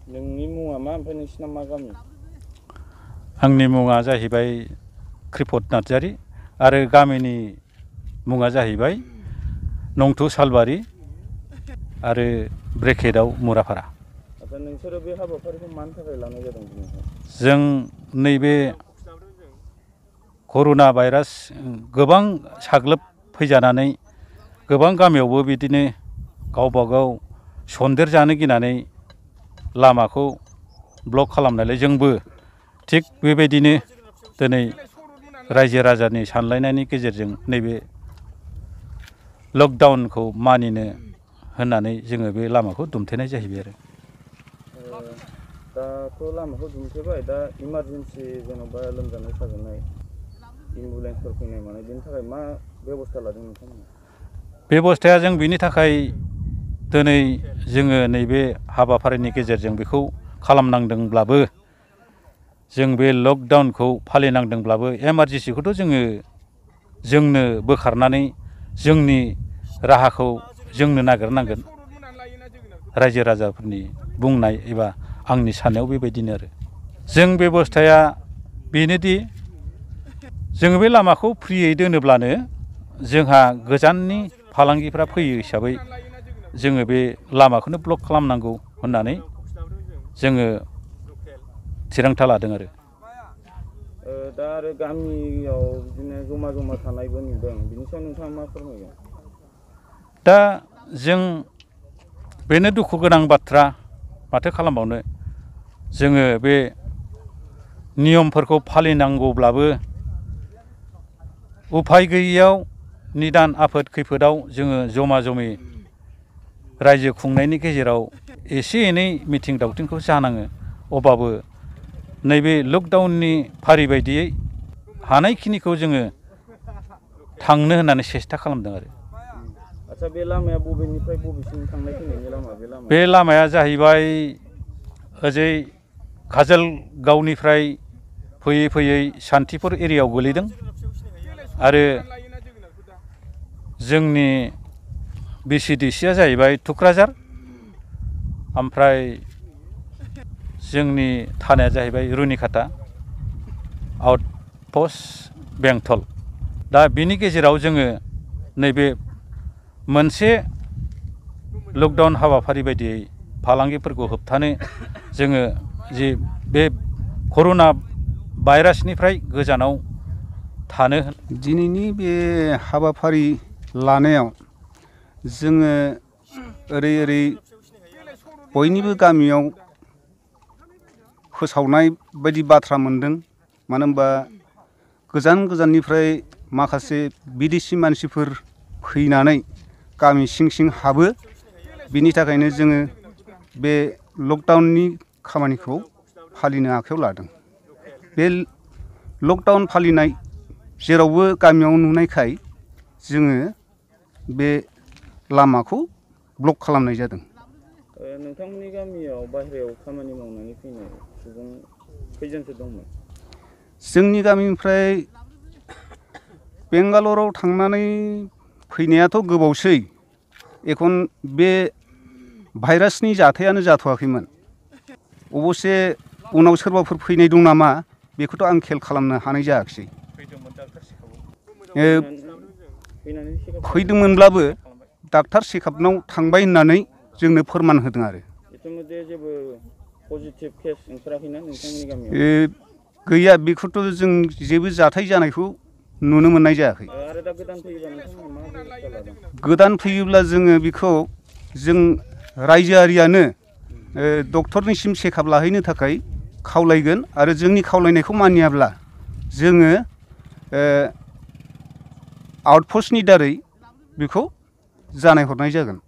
नोंनि मुङा मा ओमफ्राय नोंसिना मा गामि? आंनि मुङा जाहैबाय कृपद नार्जारी आरो गामिनि मुङा जाहैबाय नंथु सालबारि आरो ब्रेकेटआव मुराफारा। आচ্ছা नोंसोरो बे हाबाफारिखौ मानि थाखाय लानाय जादों दिनैहाय? जों नैबे कर'ना भाइरास गोबां साग्लोबफैजानानै गोबां गामियावबो बिदिनो गावबा गाव सन्देर जानो गिनानै लामाखौ ब्लक खालामनायलाय जोंबो थिग बेबायदिनो दिनै रायजो राजानि सानलायनायनि गेजेरजों नैबे लकडाउनखौ मानिनो होननानै जोङो बे लामाखौ दुमथेनाय जाहैबाय आरो। दाथ' लामाखौ दुमथेबाय, दा इमारजेन्सि जेन'बा लोमजानाय साजानाय एम्बुलेन्सफोर फैनाय मानाय बेनि थाखाय मा बेबस्था लादों नोंथांमोना? बेबस्थाया जों बिनि थाखाय दिनै जोङो नैबे हाबाफारिनि गेजेरजों बेखौ खालामनांदोंब्लाबो जों बे लकडाउनखौ फालिनांदोंब्लाबो एमारजेन्सिखौथ' जोंनो बोखारनानै जोंनि राहाखौ जोंनो नागिरनांगोन। रायजो राजाफोरनि बुंनाय एबा आंनि साननायाव बेबायदिनो आरो। जों बेबस्थाया बेनोदि जोङो बे लामाखौ फ्रियै दोनोब्लानो जोंहा गोजाननि फालांगिफ्रा फैयो हिसाबै जोङो बे लामाखौनो ब्लक खालामनांगौ होननानै जोङो थिरांथा लादों आरो। दा आरो गामियाव बिदिनो जमा जमा थानायबो नुदों, बिनि सायाव नोंथाङा मा फोरमायगोन? दा जों बेनो दुखु गोनां बाथ्रा, माथो खालामबावनो। जोङो बे नियमफोरखौ फालिनांगौब्लाबो उफाय गैयैयाव निदान आफोद खैफोदाव जोङो जमा जमि रायजो खुंनायनि गेजेराव एसे एनै मिथिं दावथिंखौ जानाङो। अब्लाबो नैबे लकडाउननि फारि बायदियै हानायखिनिखौ जोङो थांनो होननानै सेस्था खालामदों आरो। आচ্ছা बे लामाया बबेनिफ्राय बबेसिम थांनाय फैनायनि लामा बे लामाया जाहैबाय ओजै काजलगावनिफ्राय फैयै फैयै सान्थिफुर एरियायाव गोलैदों आरो जोंनि बिसिडिसिआ जाहैबाय थुक्राझार, ओमफ्राय जोंनि थानाया जाहैबाय रुनिखाता आउटपस्ट बेंटल। दा बिनि गेजेराव जोङो नैबे मोनसे लकडाउन हाबाफारि बायदियै फालांगिफोरखौ होबथानो जोङो जि बे कर'ना भाइरासनिफ्राय गोजानाव थानो दिनैनि बे हाबाफारि लानायाव जोङो ओरै बयनिबो गामियाव फोसावनाय बायदि बाथ्रा मोनदों। मानो होनबा गोजान गोजाननिफ्राय माखासे बिदेसि मानसिफोर फैनानै गामि सिं सिं हाबो। बिनि थाखायनो जोङो बे लकडाउननि खामानिखौ फालिनो आखायाव लादों। बे लकडाउन फालिनाय जेरावबो गामियाव नुनायखाय जोङो बे लामाखौ ब्लक खालामनाय जादों। नोंथांमोननि गामियाव बाहेरायाव खामानि मावनानै फैनाय सुबुं खैजोनसो दंमोन? जोंनि गामिनिफ्राय बेंगालराव थांनानै फैनायाथ' गोबावसै। एखन बे भाइरासनि जाथायानो जाथ'वाखैमोन। अबसे उनाव सोरबाफोर फैनाय दं नामा बेखौथ' आं खेल खालामनो हानाय जायाखिसै। फैदोंमोनब्लाबो डाक्टार चेकआपनाव थांबाय होननानै जोंनो फोरमान होदों आरो। जेबो पजिटिभ केस ओंखाराखैना नोंथांमोननि गामियाव? गैया, बेखौथ' जों जेबो जाथाय जानायखौ नुनो मोननाय जायाखै। आरो दा गोदान फैयोबा नोंथांमोना मा बेबस्था लादों? गोदान फैयोब्ला जोङो बेखौ जों रायजोआरियानो डक्टरनिसिम चेकआप लाहैनो थाखाय खावलायगोन आरो जोंनि खावलायनायखौ मानियाब्ला जोङो आउटपस्टनि दारै बेखौ जानाय हरनाय जागोन।